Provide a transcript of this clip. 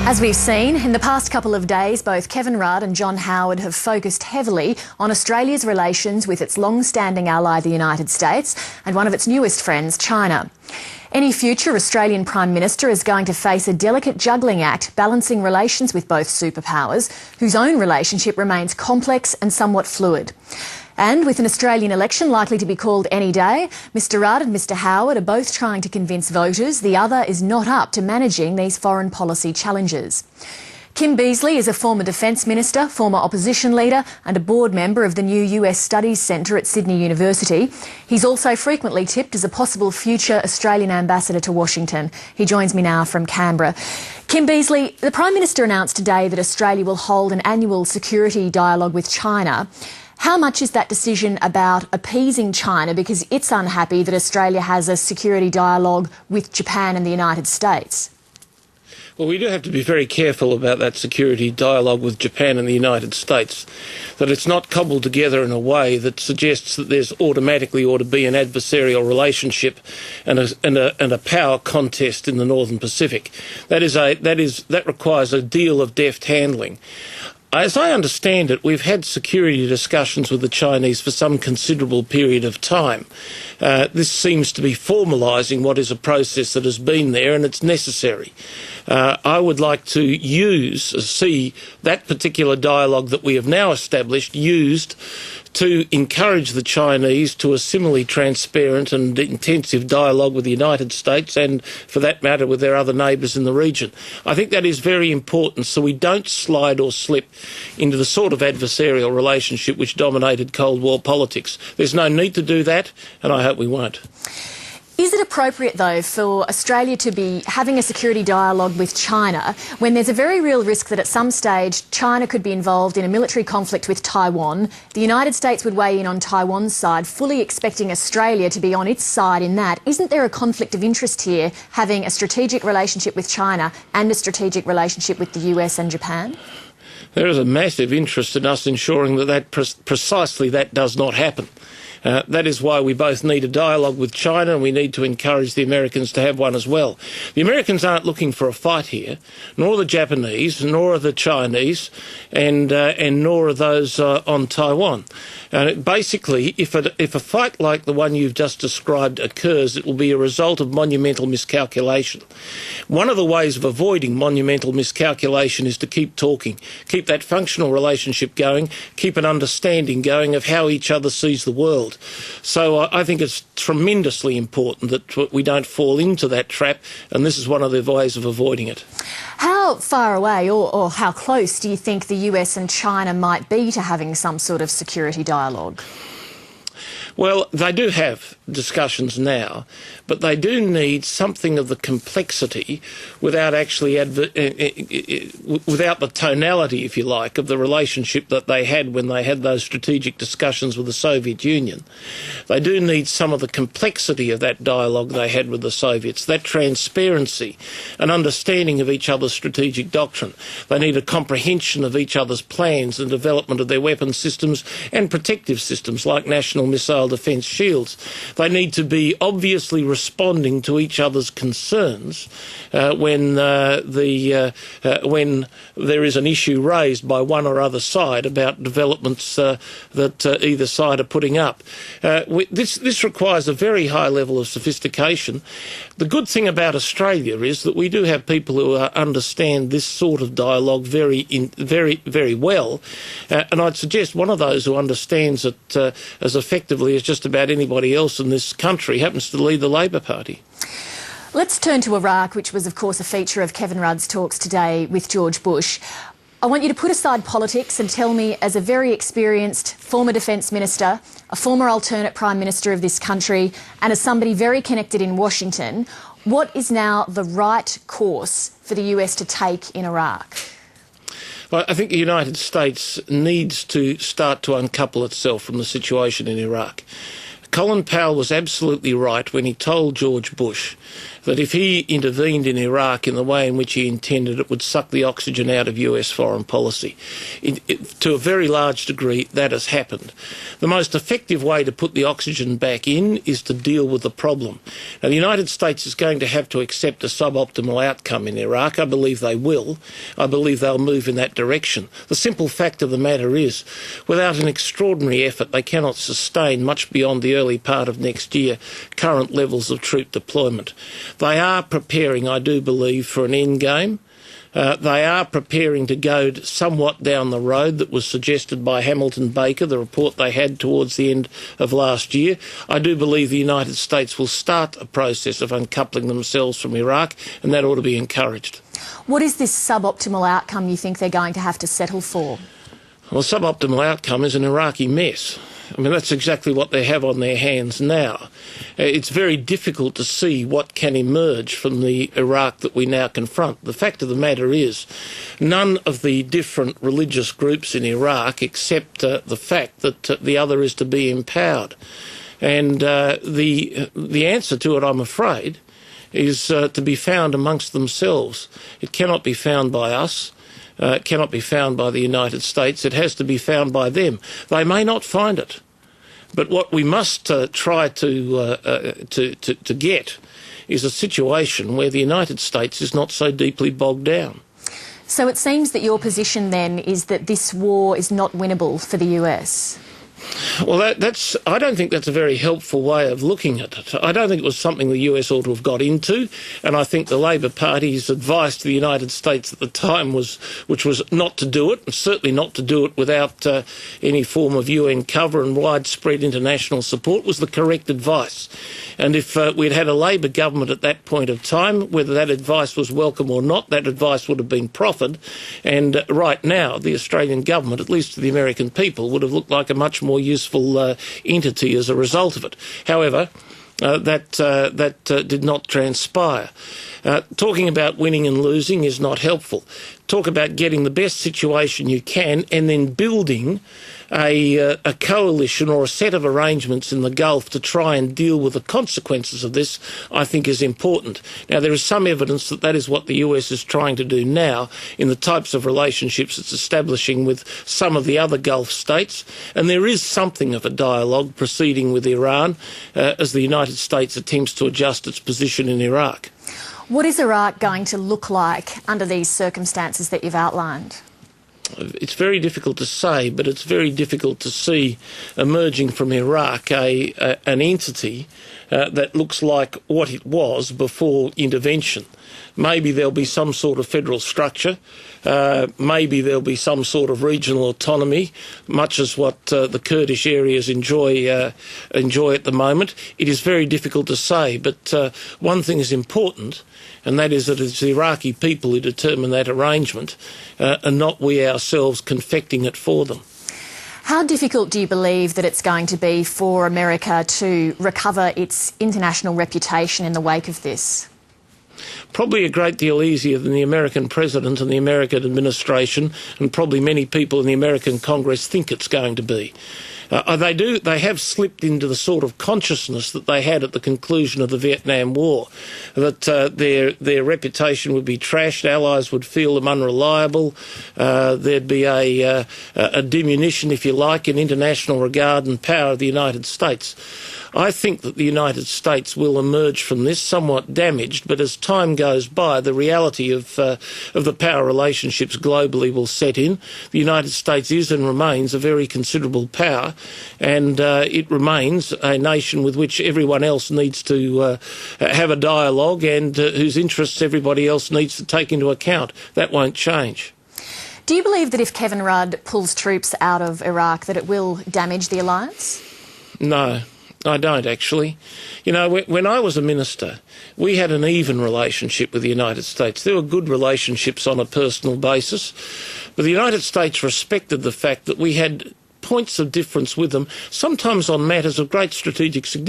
As we've seen, in the past couple of days, both Kevin Rudd and John Howard have focused heavily on Australia's relations with its long-standing ally, the United States, and one of its newest friends, China. Any future Australian Prime Minister is going to face a delicate juggling act balancing relations with both superpowers, whose own relationship remains complex and somewhat fluid. And with an Australian election likely to be called any day, Mr Rudd and Mr Howard are both trying to convince voters the other is not up to managing these foreign policy challenges. Kim Beazley is a former Defence Minister, former opposition leader and a board member of the new US Studies Centre at Sydney University. He's also frequently tipped as a possible future Australian ambassador to Washington. He joins me now from Canberra. Kim Beazley, the Prime Minister announced today that Australia will hold an annual security dialogue with China. How much is that decision about appeasing China because it's unhappy that Australia has a security dialogue with Japan and the United States? Well, we do have to be very careful about that security dialogue with Japan and the United States, that it's not cobbled together in a way that suggests that there's automatically ought to be an adversarial relationship and a power contest in the Northern Pacific. That requires a deal of deft handling. As I understand it, we've had security discussions with the Chinese for some considerable period of time. This seems to be formalising what is a process that has been there, and it's necessary. I would like to see that particular dialogue that we have now established used to encourage the Chinese to a similarly transparent and intensive dialogue with the United States and, for that matter, with their other neighbours in the region. I think that is very important so we don't slide or slip into the sort of adversarial relationship which dominated Cold War politics. There's no need to do that, and I hope we won't. Is it appropriate, though, for Australia to be having a security dialogue with China when there's a very real risk that at some stage China could be involved in a military conflict with Taiwan? The United States would weigh in on Taiwan's side, fully expecting Australia to be on its side in that. Isn't there a conflict of interest here, having a strategic relationship with China and a strategic relationship with the US and Japan? There is a massive interest in us ensuring that precisely that does not happen. That is why we both need a dialogue with China, and we need to encourage the Americans to have one as well. The Americans aren't looking for a fight here, nor the Japanese, nor are the Chinese, and nor are those on Taiwan. Basically, if a fight like the one you've just described occurs, it will be a result of monumental miscalculation. One of the ways of avoiding monumental miscalculation is to keep talking, keep that functional relationship going, keep an understanding going of how each other sees the world. So I think it's tremendously important that we don't fall into that trap, and this is one of the ways of avoiding it. How far away or how close do you think the US and China might be to having some sort of security dialogue? Well, they do have discussions now, but they do need something of the complexity without actually without the tonality, if you like, of the relationship that they had when they had those strategic discussions with the Soviet Union. They do need some of the complexity of that dialogue they had with the Soviets, that transparency, an understanding of each other's strategic doctrine. They need a comprehension of each other's plans and development of their weapons systems and protective systems like national missile defence shields. They need to be obviously responding to each other's concerns when there is an issue raised by one or other side about developments that either side are putting up. This requires a very high level of sophistication. The good thing about Australia is that we do have people who understand this sort of dialogue very well, and I'd suggest one of those who understands it as effectively as just about anybody else in this country happens to lead the Labor Party. Let's turn to Iraq, which was, of course, a feature of Kevin Rudd's talks today with George Bush. I want you to put aside politics and tell me, as a very experienced former Defence Minister, a former alternate Prime Minister of this country, and as somebody very connected in Washington, what is now the right course for the US to take in Iraq? Well, I think the United States needs to start to uncouple itself from the situation in Iraq. Colin Powell was absolutely right when he told George Bush that if he intervened in Iraq in the way in which he intended, it would suck the oxygen out of US foreign policy. To a very large degree, that has happened. The most effective way to put the oxygen back in is to deal with the problem. Now, the United States is going to have to accept a suboptimal outcome in Iraq. I believe they will. I believe they'll move in that direction. The simple fact of the matter is, without an extraordinary effort, they cannot sustain much beyond the early part of next year current levels of troop deployment. They are preparing, I do believe, for an end game. They are preparing to go somewhat down the road that was suggested by Hamilton Baker, the report they had towards the end of last year. I do believe the United States will start a process of uncoupling themselves from Iraq, and that ought to be encouraged. What is this suboptimal outcome you think they're going to have to settle for? Well, suboptimal outcome is an Iraqi mess. I mean, that's exactly what they have on their hands now. It's very difficult to see what can emerge from the Iraq that we now confront. The fact of the matter is, none of the different religious groups in Iraq accept the fact that the other is to be empowered. And the answer to it, I'm afraid, is to be found amongst themselves. It cannot be found by us. It cannot be found by the United States. It has to be found by them. They may not find it, but what we must try to get is a situation where the United States is not so deeply bogged down. So it seems that your position then is that this war is not winnable for the US. Well, I don't think that's a very helpful way of looking at it. I don't think it was something the US ought to have got into, and I think the Labor Party's advice to the United States at the time which was not to do it, and certainly not to do it without any form of UN cover and widespread international support, was the correct advice. And if we'd had a Labor government at that point of time, whether that advice was welcome or not, that advice would have been proffered, and right now the Australian government, at least to the American people, would have looked like a much more useful entity as a result of it. However, that did not transpire. Talking about winning and losing is not helpful. Talk about getting the best situation you can and then building a coalition or a set of arrangements in the Gulf to try and deal with the consequences of this, I think is important. Now, there is some evidence that that is what the US is trying to do now in the types of relationships it's establishing with some of the other Gulf states, and there is something of a dialogue proceeding with Iran as the United States attempts to adjust its position in Iraq. What is Iraq going to look like under these circumstances that you've outlined? It's very difficult to say, but it's very difficult to see emerging from Iraq an entity that looks like what it was before intervention. Maybe there'll be some sort of federal structure. Maybe there'll be some sort of regional autonomy, much as what the Kurdish areas enjoy at the moment. It is very difficult to say, but one thing is important, and that is that it's the Iraqi people who determine that arrangement, and not we ourselves confecting it for them. How difficult do you believe that it's going to be for America to recover its international reputation in the wake of this? Probably a great deal easier than the American president and the American administration, and probably many people in the American Congress think it's going to be. They have slipped into the sort of consciousness that they had at the conclusion of the Vietnam War, that their reputation would be trashed, allies would feel them unreliable, there'd be a diminution, if you like, in international regard and power of the United States. I think that the United States will emerge from this somewhat damaged, but as time goes by, the reality of the power relationships globally will set in. The United States is and remains a very considerable power, and it remains a nation with which everyone else needs to have a dialogue and whose interests everybody else needs to take into account. That won't change. Do you believe that if Kevin Rudd pulls troops out of Iraq that it will damage the alliance? No. I don't, actually. You know, when I was a minister, we had an even relationship with the United States. There were good relationships on a personal basis, but the United States respected the fact that we had points of difference with them, sometimes on matters of great strategic significance.